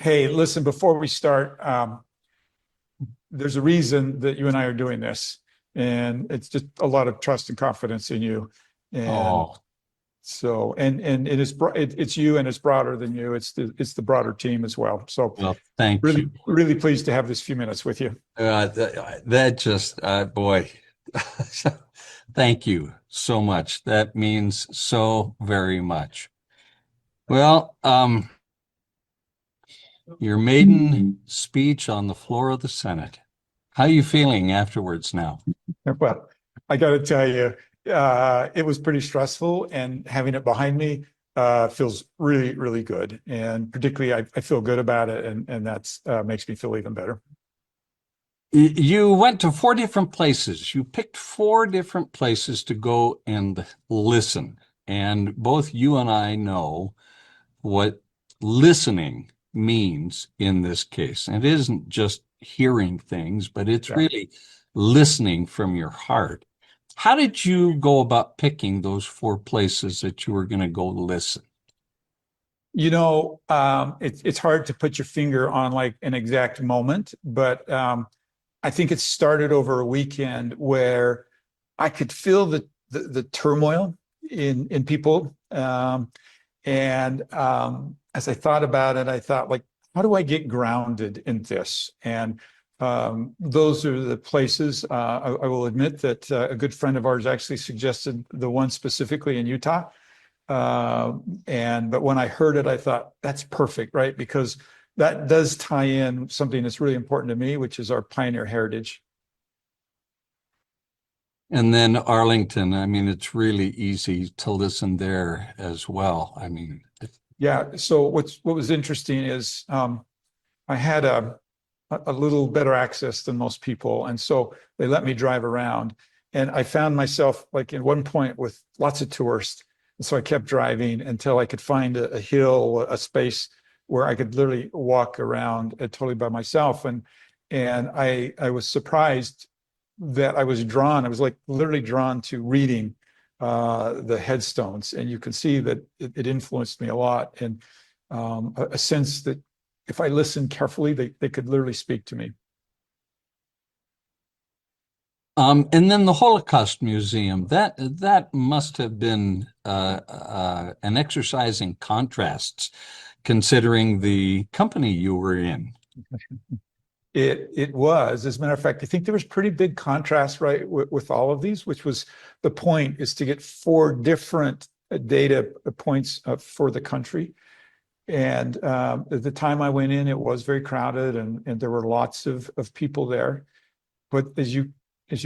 Hey, listen, before we start, there's a reason that you and I are doing this, and it's just a lot of trust and confidence in you. And Oh, so, and it's you, and it's broader than you. It's the broader team as well. So, well, thank really, you. really pleased to have this few minutes with you. That just, boy, thank you so much. That means so very much. Well, your maiden speech on the floor of the Senate. How are you feeling afterwards now? But I got to tell you, it was pretty stressful, and having it behind me feels really, really good. And particularly, I feel good about it, and that's makes me feel even better. You went to four different places. You picked four different places to go and listen. And both you and I know what listening means in this case. And it isn't just hearing things, but it's Yeah. really listening from your heart. How did you go about picking those four places that you were going to go listen? It's hard to put your finger on like an exact moment, but I think it started over a weekend where I could feel the turmoil in people. As I thought about it, I thought, like, how do I get grounded in this? And those are the places. I will admit that a good friend of ours actually suggested the one specifically in Utah. But when I heard it, I thought that's perfect, right? Because that does tie in something that's really important to me, which is our pioneer heritage. And then Arlington, I mean, it's really easy to listen there as well. I mean, Yeah. So what was interesting is I had a little better access than most people, and so they let me drive around, and I found myself like in one point with lots of tourists, and so I kept driving until I could find a hill, a space where I could literally walk around totally by myself, and I was surprised that I was drawn. I was like literally drawn to reading the headstones, and you can see that it influenced me a lot, and a sense that if I listened carefully, they could literally speak to me. and then the Holocaust Museum, that must have been an exercise in contrasts, considering the company you were in. It was, as a matter of fact, I think there was pretty big contrast, right, with all of these, which was the point, is to get four different data points for the country. And at the time I went in, it was very crowded, and there were lots of people there. But as you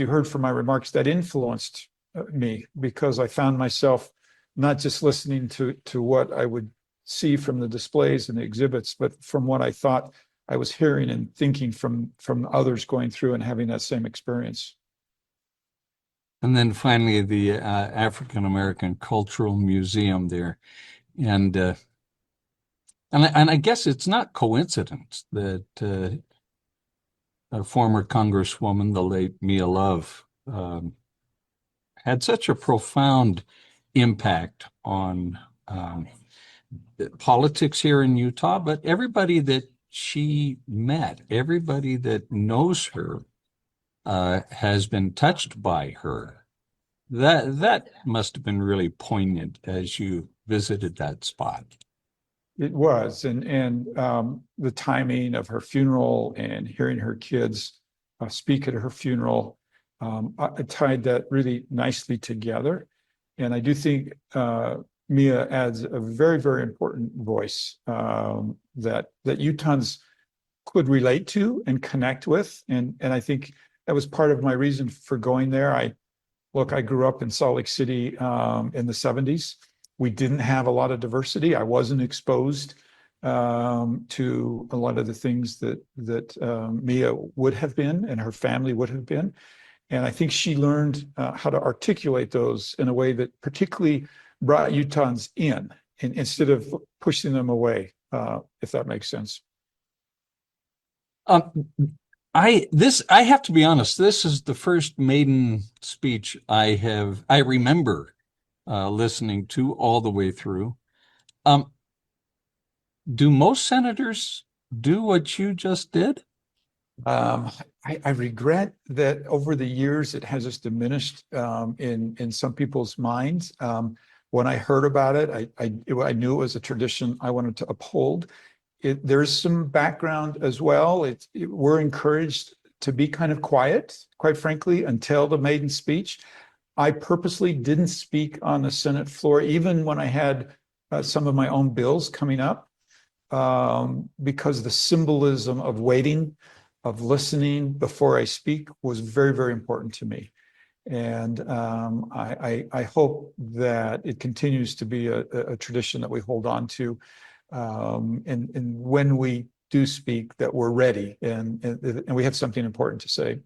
heard from my remarks, that influenced me, because I found myself not just listening to what I would see from the displays and the exhibits, but from what I thought I was hearing and thinking from others going through and having that same experience. And then finally, the African American Cultural Museum there. And I guess it's not coincidence that a former Congresswoman, the late Mia Love, had such a profound impact on politics here in Utah, but everybody that she met, everybody that knows her, has been touched by her. That must have been really poignant as you visited that spot. It was, and the timing of her funeral and hearing her kids speak at her funeral, I tied that really nicely together. And I do think Mia adds a very, very important voice that Utahns could relate to and connect with. And I think that was part of my reason for going there. I grew up in Salt Lake City in the 70s. We didn't have a lot of diversity. I wasn't exposed to a lot of the things that Mia would have been and her family would have been. And I think she learned how to articulate those in a way that particularly brought Utahns in instead of pushing them away, if that makes sense. Um, I have to be honest, this is the first maiden speech I remember listening to all the way through. Um, do most senators do what you just did? Um, I regret that over the years it has just diminished in some people's minds. When I heard about it, I knew it was a tradition I wanted to uphold. There's some background as well. We're encouraged to be kind of quiet, quite frankly, until the maiden speech. I purposely didn't speak on the Senate floor, even when I had some of my own bills coming up, because the symbolism of waiting, of listening before I speak was very, very important to me. And I hope that it continues to be a tradition that we hold on to. And when we do speak, that we're ready and we have something important to say.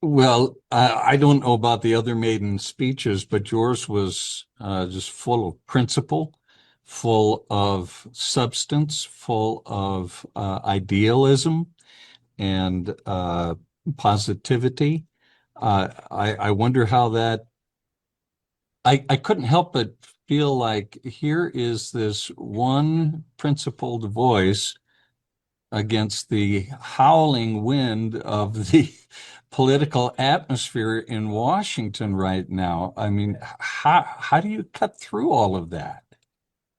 Well, I don't know about the other maiden speeches, but yours was just full of principle, full of substance, full of idealism and positivity. I wonder how that, I couldn't help but feel like here is this one principled voice against the howling wind of the political atmosphere in Washington right now. I mean, how do you cut through all of that?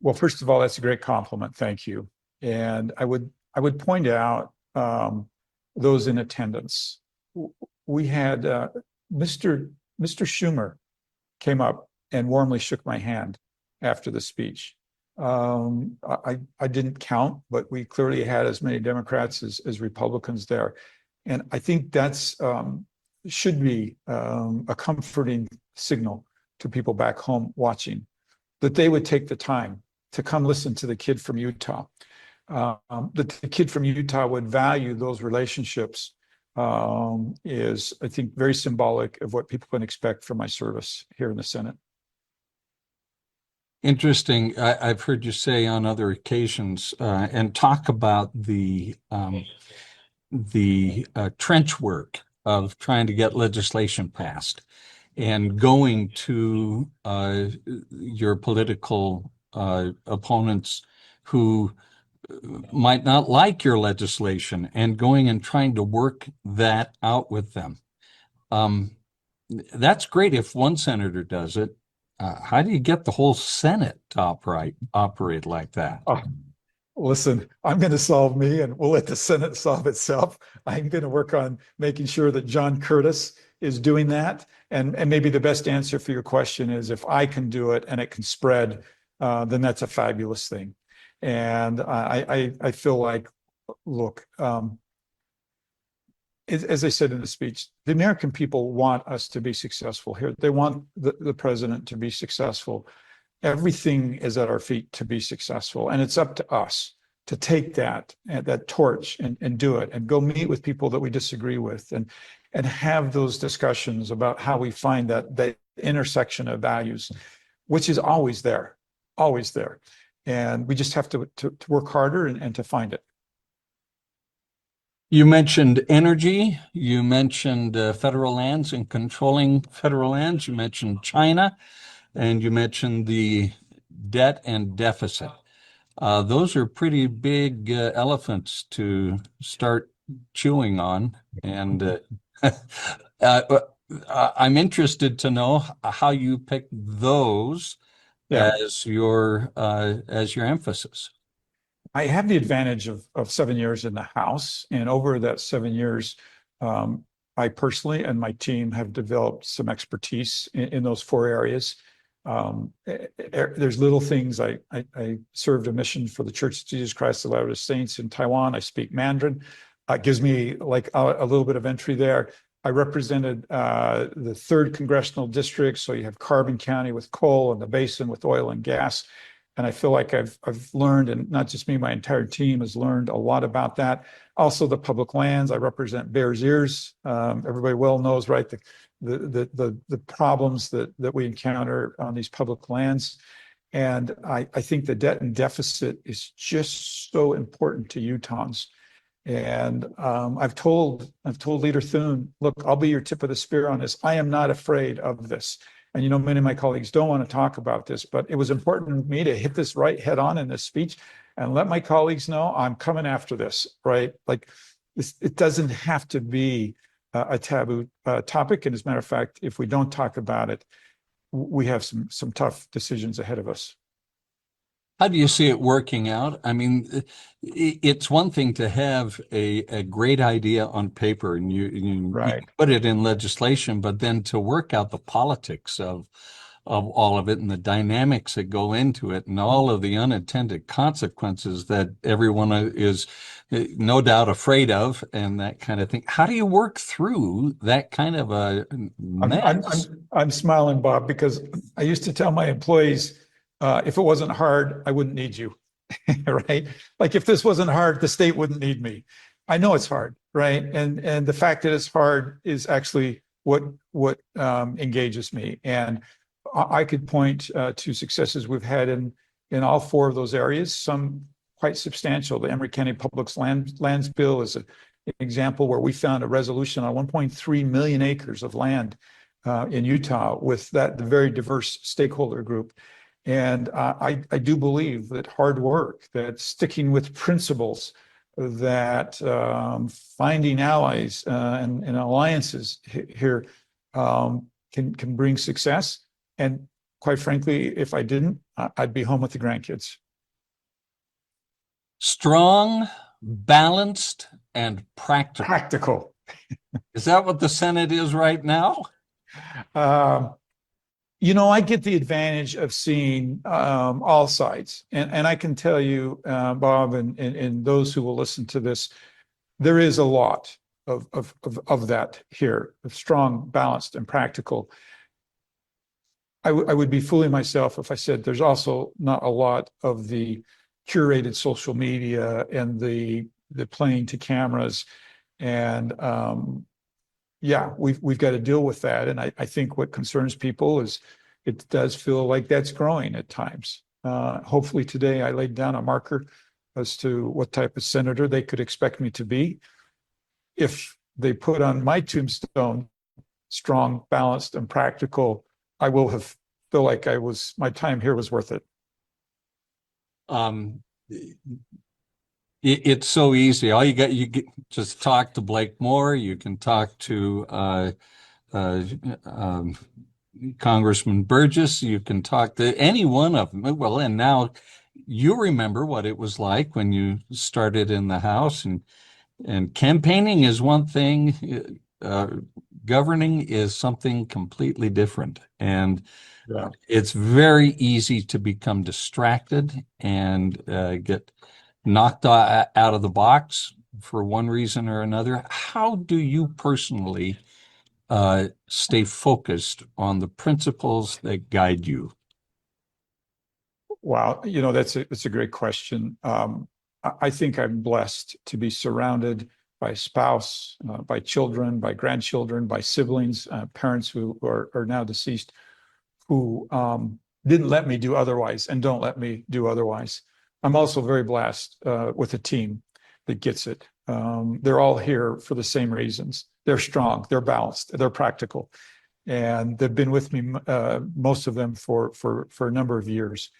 Well, first of all, that's a great compliment. Thank you. And I would point out those in attendance. We had Mr. Schumer came up and warmly shook my hand after the speech. I didn't count, but we clearly had as many Democrats as Republicans there. And I think that's should be a comforting signal to people back home watching, that they would take the time to come listen to the kid from Utah. That the kid from Utah would value those relationships is, I think, very symbolic of what people can expect from my service here in the Senate. Interesting. I've heard you say on other occasions and talk about the trench work of trying to get legislation passed and going to your political opponents who might not like your legislation and going and trying to work that out with them. That's great if one senator does it. How do you get the whole Senate to operate like that? Oh, listen, I'm going to solve me and we'll let the Senate solve itself. I'm going to work on making sure that John Curtis is doing that. And maybe the best answer for your question is if I can do it and it can spread, then that's a fabulous thing. And I feel like, look, as I said in the speech, the American people want us to be successful here. They want the president to be successful. Everything is at our feet to be successful. And it's up to us to take that torch and do it and go meet with people that we disagree with and have those discussions about how we find that intersection of values, which is always there, always there. And we just have to work harder and to find it. You mentioned energy, you mentioned federal lands and controlling federal lands, you mentioned China, and you mentioned the debt and deficit. Those are pretty big elephants to start chewing on. And I'm interested to know how you pick those Yeah. as your emphasis. I have the advantage of 7 years in the House, and over that 7 years, I personally and my team have developed some expertise in those four areas. There's little things. I served a mission for the Church of Jesus Christ of Latter-day Saints in Taiwan. I speak Mandarin. It gives me like a little bit of entry there. I represented the 3rd Congressional District, so you have Carbon County with coal and the Basin with oil and gas. And I feel like I've learned, and not just me, my entire team has learned a lot about that. Also, the public lands. I represent Bears Ears. Everybody well knows, right, the problems that we encounter on these public lands. And I think the debt and deficit is just so important to Utahns. And I've told Leader Thune, look, I'll be your tip of the spear on this. I am not afraid of this. And, you know, many of my colleagues don't want to talk about this, but it was important to me to hit this right head on in this speech and let my colleagues know I'm coming after this, right? Like this, it doesn't have to be a taboo topic. And as a matter of fact, if we don't talk about it, we have some tough decisions ahead of us. How do you see it working out? I mean, it's one thing to have a great idea on paper and you Right. put it in legislation, but then to work out the politics of all of it and the dynamics that go into it and all of the unintended consequences that everyone is no doubt afraid of and that kind of thing. How do you work through that kind of a I'm I'm mess? I'm smiling, Bob, because I used to tell my employees, if it wasn't hard, I wouldn't need you, right? Like if this wasn't hard, the state wouldn't need me. I know it's hard, right? And the fact that it's hard is actually what engages me. And I could point to successes we've had in all four of those areas. Some quite substantial. The Emory County Public's lands bill is an example where we found a resolution on 1.3 million acres of land in Utah with the very diverse stakeholder group. And I do believe that hard work, that sticking with principles, that finding allies and alliances here can bring success. And quite frankly, if I didn't, I'd be home with the grandkids. Strong, balanced, and practical. Practical. Is that what the Senate is right now? Um, I get the advantage of seeing all sides. And I can tell you, Bob, and those who will listen to this, there is a lot of that here, of strong, balanced, and practical. I would be fooling myself if I said there's also not a lot of the curated social media and the playing to cameras. And yeah, we've got to deal with that. And I think what concerns people is it does feel like that's growing at times. Hopefully today I laid down a marker as to what type of senator they could expect me to be. If they put on my tombstone strong, balanced, and practical, I will have feel like my time here was worth it. Um, it's so easy. All just talk to Blake Moore. You can talk to uh, um, Congressman Burgess. You can talk to any one of them. Well, and now you remember what it was like when you started in the House, and campaigning is one thing. Governing is something completely different. And Yeah. it's very easy to become distracted and get knocked out of the box for one reason or another. How do you personally stay focused on the principles that guide you? Wow, that's a great question. I think I'm blessed to be surrounded by spouse, by children, by grandchildren, by siblings, parents who are now deceased, who didn't let me do otherwise and don't let me do otherwise. I'm also very blessed with a team that gets it. They're all here for the same reasons. They're strong, they're balanced, they're practical, and they've been with me, most of them for a number of years,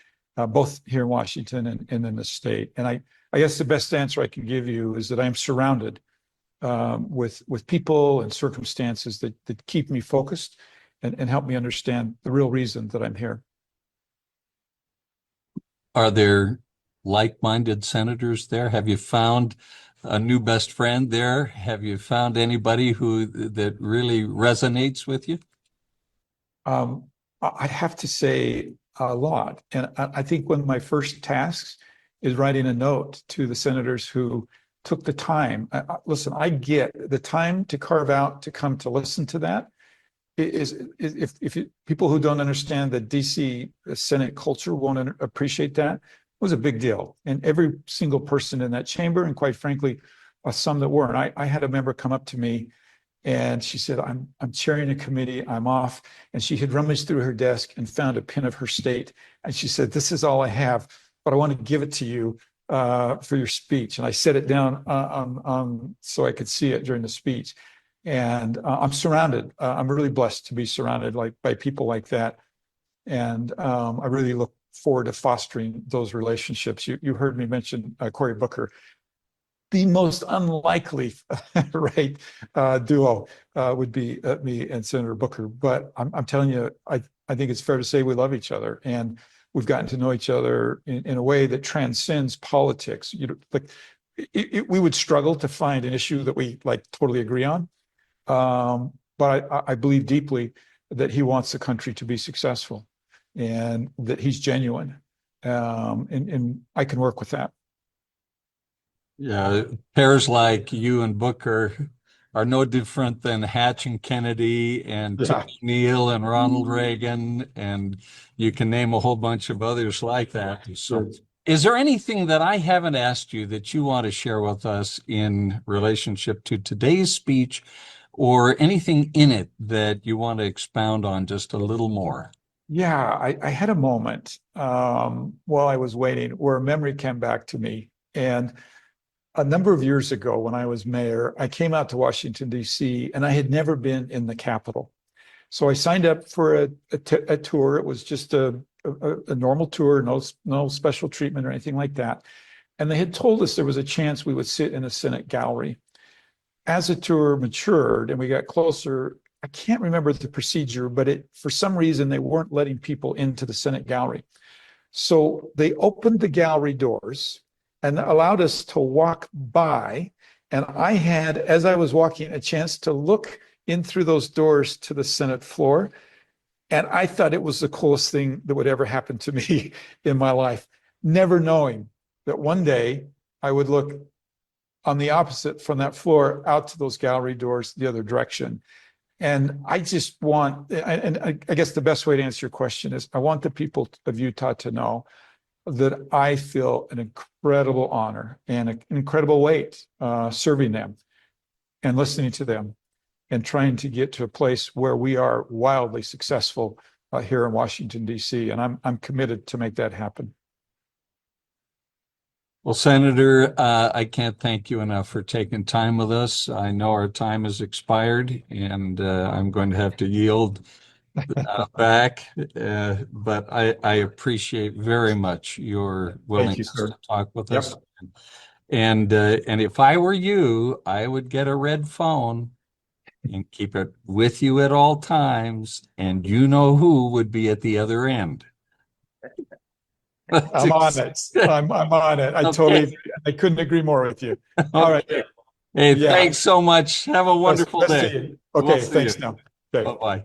both here in Washington and in the state. And I guess the best answer I can give you is that I'm surrounded with people and circumstances that keep me focused and help me understand the real reason that I'm here. Are there like-minded senators there? Have you found a new best friend there? Have you found anybody that really resonates with you? I have to say a lot. And I think one of my first tasks is writing a note to the senators who took the time. Listen, I get the time to carve out to come to listen to that. If people who don't understand the DC Senate culture won't appreciate that, it was a big deal. And every single person in that chamber, and quite frankly, some that weren't. I had a member come up to me and she said, I'm chairing a committee, I'm off. And she had rummaged through her desk and found a pin of her state. And she said, this is all I have, but I want to give it to you for your speech. And I set it down so I could see it during the speech. And I'm surrounded. I'm really blessed to be surrounded by people like that. And I really look forward to fostering those relationships. You heard me mention Cory Booker. The most unlikely right duo would be me and Senator Booker. But I'm telling you, I think it's fair to say we love each other, and we've gotten to know each other in a way that transcends politics. You know, like we would struggle to find an issue that we like totally agree on. But I believe deeply that he wants the country to be successful, and that he's genuine. And I can work with that. Yeah, pairs like you and Booker are no different than Hatch and Kennedy and Tip Yeah. O'Neill and Ronald Reagan, and you can name a whole bunch of others like that. So, is there anything that I haven't asked you that you want to share with us in relationship to today's speech, or anything in it that you want to expound on just a little more? Yeah, I had a moment while I was waiting where memory came back to me. And a number of years ago, when I was mayor, I came out to Washington, D.C., and I had never been in the Capitol. So I signed up for a tour. It was just a normal tour, no special treatment or anything like that. And they had told us there was a chance we would sit in the Senate gallery. As the tour matured and we got closer, I can't remember the procedure, but for some reason, they weren't letting people into the Senate gallery. So they opened the gallery doors and allowed us to walk by. And I had, as I was walking, a chance to look in through those doors to the Senate floor. And I thought it was the coolest thing that would ever happen to me in my life, never knowing that one day I would look on the opposite from that floor out to those gallery doors the other direction. And I just want, and I guess the best way to answer your question is, I want the people of Utah to know that I feel an incredible honor and an incredible weight serving them and listening to them and trying to get to a place where we are wildly successful here in Washington, D.C. And I'm committed to make that happen. Well, Senator, I can't thank you enough for taking time with us. I know our time has expired, and I'm going to have to yield back, but I appreciate very much your Thank you, willingness sir. to talk with Yep. us. And if I were you, I would get a red phone and keep it with you at all times, and you know who would be at the other end. I'm on it. I'm on it. Okay. I couldn't agree more with you. All right. Hey, Yeah. thanks so much. Have a wonderful Best day. to you. We'll Okay. see Thanks you. now. Okay. Bye-bye.